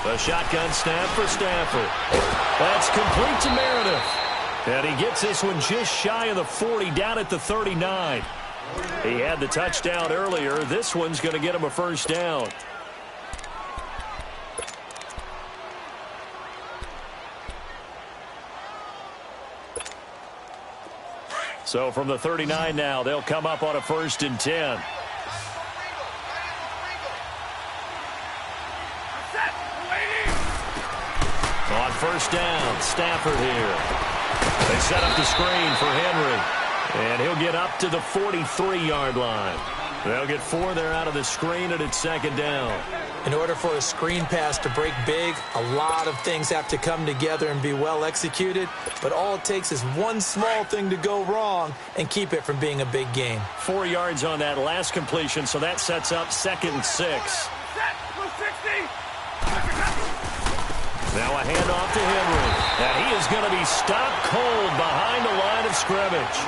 Speaker 2: The shotgun snap for Stafford. That's complete to Meredith. And he gets this one just shy of the 40, down at the 39. He had the touchdown earlier. This one's going to get him a 1st down. So from the 39 now, they'll come up on a 1st and 10. On 1st down, Stafford here. They set up the screen for Henry. And he'll get up to the 43-yard line. They'll get 4 there out of the screen, and it's 2nd down.
Speaker 4: In order for a screen pass to break big, a lot of things have to come together and be well executed. But all it takes is one small thing to go wrong and keep it from being a big gain.
Speaker 2: 4 yards on that last completion, so that sets up 2nd and 6. Now a handoff to Henry. And he is going to be stopped cold behind the line of scrimmage.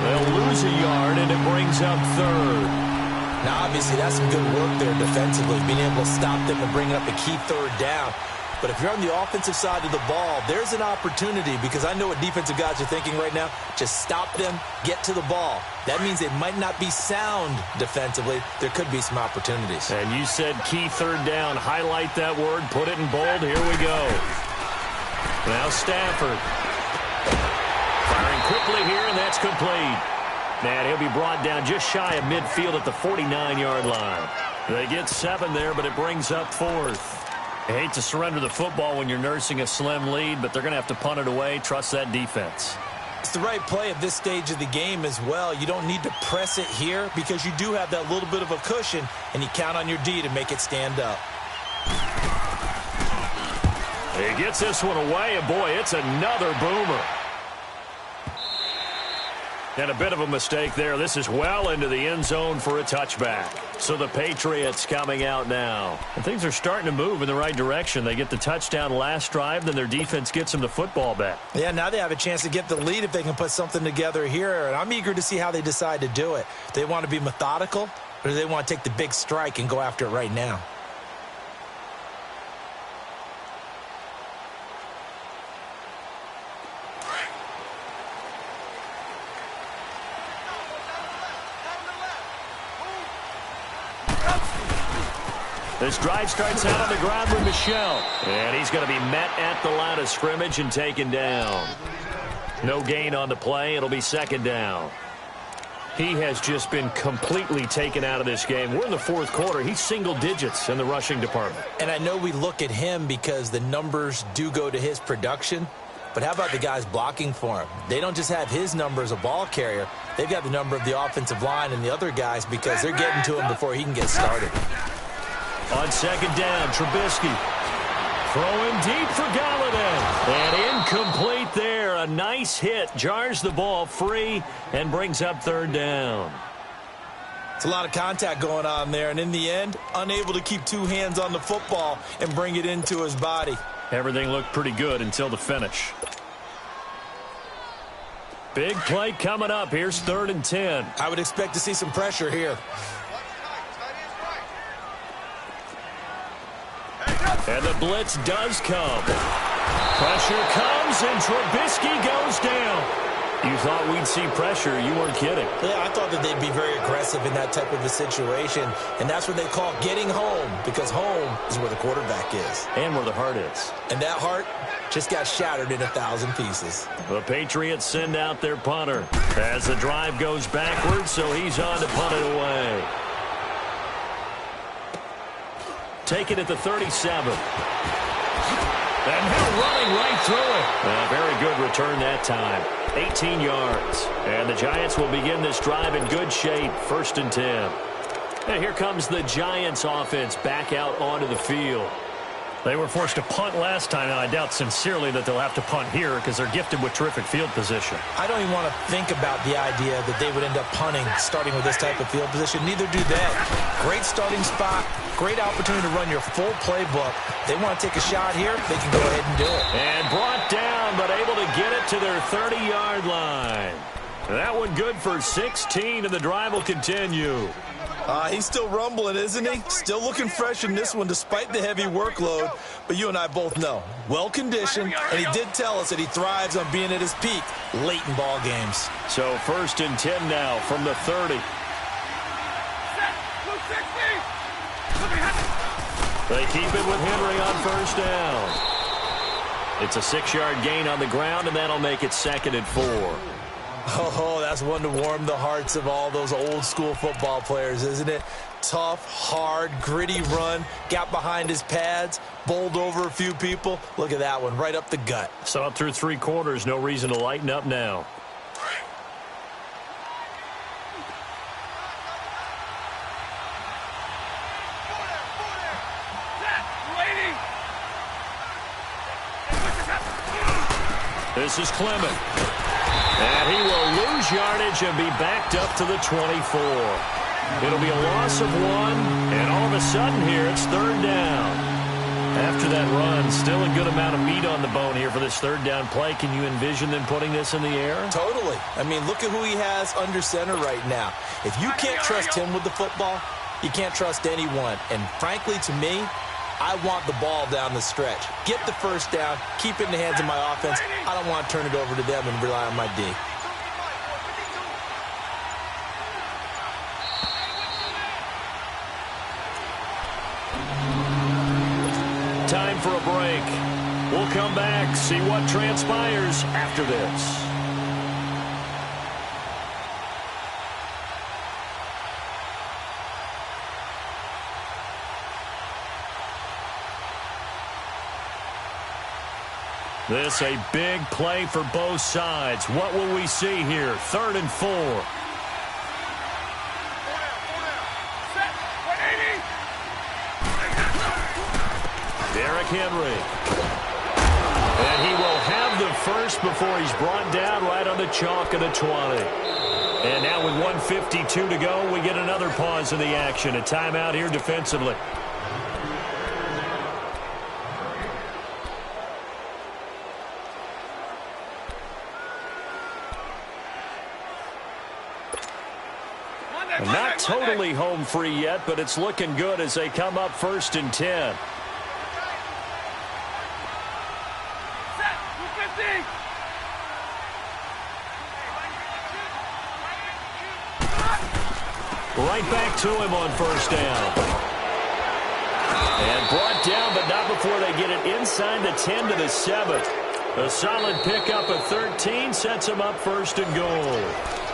Speaker 2: They'll lose a yard, and it brings up 3rd.
Speaker 4: Now, obviously, that's some good work there defensively, being able to stop them and bring up a key 3rd down. But if you're on the offensive side of the ball, there's an opportunity because I know what defensive guys are thinking right now. Just stop them, get to the ball. That means they might not be sound defensively. There could be some opportunities.
Speaker 2: And you said key 3rd down. Highlight that word. Put it in bold. Here we go. Now Stafford. Firing Firing quickly here, and that's complete. And he'll be brought down just shy of midfield at the 49-yard line. They get 7 there, but it brings up 4th. I hate to surrender the football when you're nursing a slim lead, but they're going to have to punt it away. Trust that defense.
Speaker 4: It's the right play at this stage of the game as well. You don't need to press it here because you do have that little bit of a cushion, and you count on your D to make it stand up.
Speaker 2: He gets this one away, and boy, it's another boomer. And a bit of a mistake there. This is well into the end zone for a touchback. So the Patriots coming out now. And things are starting to move in the right direction. They get the touchdown last drive, then their defense gets them the football back.
Speaker 4: Yeah, now they have a chance to get the lead if they can put something together here. And I'm eager to see how they decide to do it. Do they want to be methodical, or do they want to take the big strike and go after it right now?
Speaker 2: This drive starts out on the ground with Michel. And he's going to be met at the line of scrimmage and taken down. No gain on the play. It'll be 2nd down. He has just been completely taken out of this game. We're in the 4th quarter. He's single digits in the rushing department.
Speaker 4: And I know we look at him because the numbers do go to his production. But how about the guys blocking for him? They don't just have his number as a ball carrier. They've got the number of the offensive line and the other guys because they're getting to him before he can get started.
Speaker 2: On 2nd down, Trubisky throwing deep for Galladay. And incomplete there. A nice hit. Jars the ball free and brings up 3rd down.
Speaker 4: It's a lot of contact going on there. And in the end, unable to keep 2 hands on the football and bring it into his body.
Speaker 2: Everything looked pretty good until the finish. Big play coming up. Here's 3rd and 10.
Speaker 4: I would expect to see some pressure here.
Speaker 2: And the blitz does come. Pressure comes, and Trubisky goes down. You thought we'd see pressure. You weren't kidding.
Speaker 4: Yeah, I thought that they'd be very aggressive in that type of a situation, and that's what they call getting home, because home is where the quarterback is.
Speaker 2: And where the heart is.
Speaker 4: And that heart just got shattered in 1,000 pieces.
Speaker 2: The Patriots send out their punter as the drive goes backwards, so he's on to punt it away. Take it at the 37. And now running right through it. A very good return that time. 18 yards. And the Giants will begin this drive in good shape. 1st and 10. And here comes the Giants offense back out onto the field. They were forced to punt last time, and I doubt sincerely that they'll have to punt here because they're gifted with terrific field position.
Speaker 4: I don't even want to think about the idea that they would end up punting starting with this type of field position. Neither do they. Great starting spot, great opportunity to run your full playbook. They want to take a shot here, they can go ahead and do it.
Speaker 2: And brought down, but able to get it to their 30-yard line. That one good for 16, and the drive will continue.
Speaker 4: He's still rumbling, isn't he? Still looking fresh in this one despite the heavy workload. But you and I both know, well-conditioned, and he did tell us that he thrives on being at his peak late in ball games.
Speaker 2: So 1st and 10 now from the 30. They keep it with Henry on 1st down. It's a 6-yard gain on the ground, and that'll make it 2nd and 4.
Speaker 4: Oh, that's one to warm the hearts of all those old-school football players, isn't it? Tough, hard, gritty run, got behind his pads, bowled over a few people. Look at that one, right up the gut.
Speaker 2: So up through 3 quarters, no reason to lighten up now. This is Clement. And he will lose yardage and be backed up to the 24. It'll be a loss of 1, and all of a sudden here it's 3rd down. After that run, still a good amount of meat on the bone here for this 3rd down play. Can you envision them putting this in the air?
Speaker 4: Totally. I mean, look at who he has under center right now. If you can't trust him with the football, you can't trust anyone. And frankly, to me, I want the ball down the stretch. Get the 1st down, keep it in the hands of my offense. I don't want to turn it over to them and rely on my D.
Speaker 2: Time for a break. We'll come back, see what transpires after this. This a big play for both sides. What will we see here? 3rd and 4. Derrick Henry. And he will have the first before he's brought down right on the chalk of the 20. And now with 1:52 to go, we get another pause in the action. A timeout here defensively. Not totally home free yet, but it's looking good as they come up 1st and 10. Right back to him on 1st down. And brought down, but not before they get it inside the 10 to the 7. A solid pickup of 13 sets them up 1st and goal.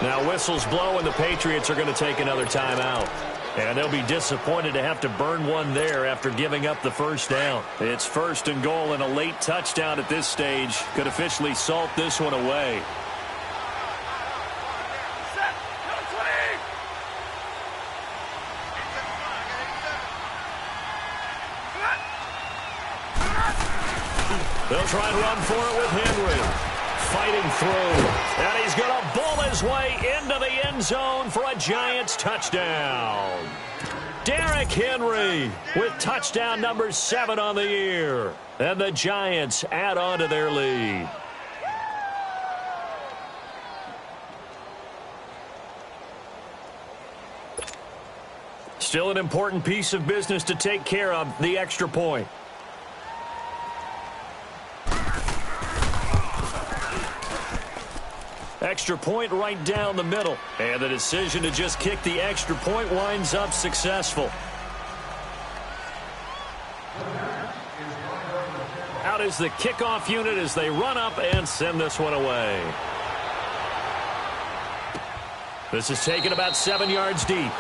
Speaker 2: Now whistles blow, and the Patriots are going to take another timeout. And they'll be disappointed to have to burn one there after giving up the 1st down. It's 1st and goal, and a late touchdown at this stage could officially salt this one away. They'll try and run for it with Henry. Fighting through. And he's going to bull his way into the end zone for a Giants touchdown. Derrick Henry with touchdown number 7 on the year. And the Giants add on to their lead. Still an important piece of business to take care of, the extra point. Extra point right down the middle. And the decision to just kick the extra point winds up successful. Out is the kickoff unit as they run up and send this one away. This is taken about 7 yards deep.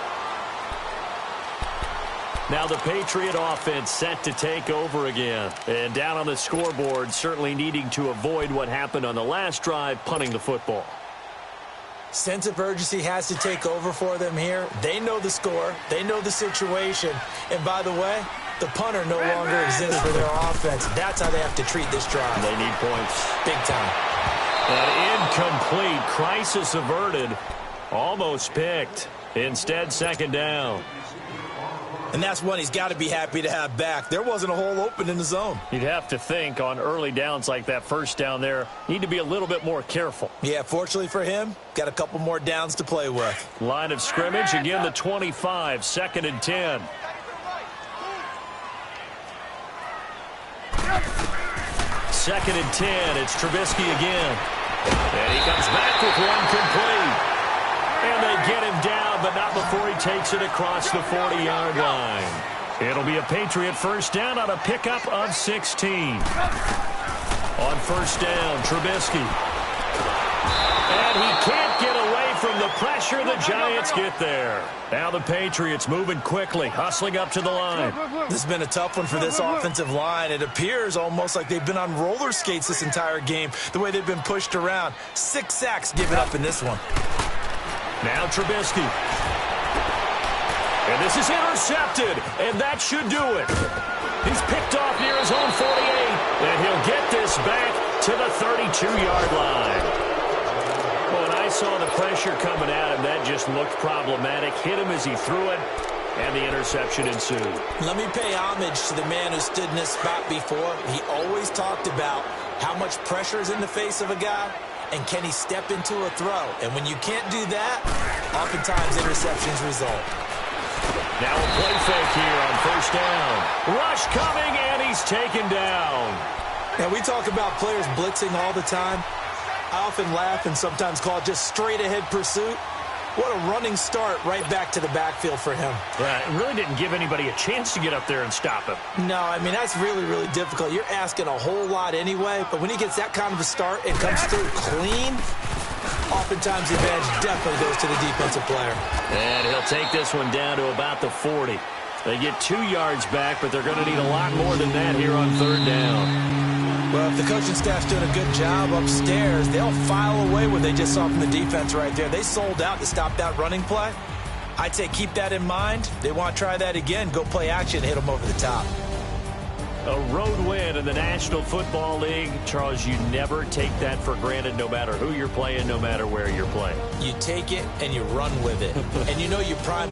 Speaker 2: Now the Patriot offense set to take over again. And down on the scoreboard, certainly needing to avoid what happened on the last drive, punting the football.
Speaker 4: Sense of urgency has to take over for them here. They know the score. They know the situation. And by the way, the punter no longer exists for their offense. That's how they have to treat this drive.
Speaker 2: They need points.
Speaker 4: Big time.
Speaker 2: An incomplete. Crisis averted. Almost picked. Instead, 2nd down.
Speaker 4: And that's one he's got to be happy to have back. There wasn't a hole open in the zone.
Speaker 2: You'd have to think on early downs like that 1st down there, need to be a little bit more careful.
Speaker 4: Yeah, fortunately for him, got a couple more downs to play with.
Speaker 2: Line of scrimmage, again the 25, 2nd and 10. 2nd and 10, it's Trubisky again. And he comes back with one complete. And they get him down, but not before he takes it across the 40-yard line. It'll be a Patriot 1st down on a pickup of 16. On 1st down, Trubisky. And he can't get away from the pressure. The Giants get there. Now the Patriots moving quickly, hustling up to the line.
Speaker 4: This has been a tough one for this offensive line. It appears almost like they've been on roller skates this entire game, the way they've been pushed around. 6 sacks given up in this one.
Speaker 2: Now Trubisky. And this is intercepted, and that should do it. He's picked off near his own 48, and he'll get this back to the 32-yard line. Well, when I saw the pressure coming at him, that just looked problematic. Hit him as he threw it, and the interception ensued.
Speaker 4: Let me pay homage to the man who stood in this spot before. He always talked about how much pressure is in the face of a guy, and can he step into a throw? And when you can't do that, oftentimes interceptions result.
Speaker 2: Now a play fake here on 1st down. Rush coming, and he's taken down.
Speaker 4: And we talk about players blitzing all the time. I often laugh and sometimes call it just straight-ahead pursuit. What a running start right back to the backfield for him.
Speaker 2: Yeah, it really didn't give anybody a chance to get up there and stop him.
Speaker 4: No, I mean, that's really, really difficult. You're asking a whole lot anyway, but when he gets that kind of a start and comes through clean, oftentimes the advantage definitely goes to the defensive player.
Speaker 2: And he'll take this one down to about the 40. They get 2 yards back, but they're going to need a lot more than that here on 3rd down.
Speaker 4: Well, if the coaching staff's doing a good job upstairs, they'll file away what they just saw from the defense right there. They sold out to stop that running play. I'd say keep that in mind. They want to try that again. Go play action, hit them over the top.
Speaker 2: A road win in the National Football League. Charles, you never take that for granted no matter who you're playing, no matter where you're playing.
Speaker 4: You take it and you run with it. And you know you prime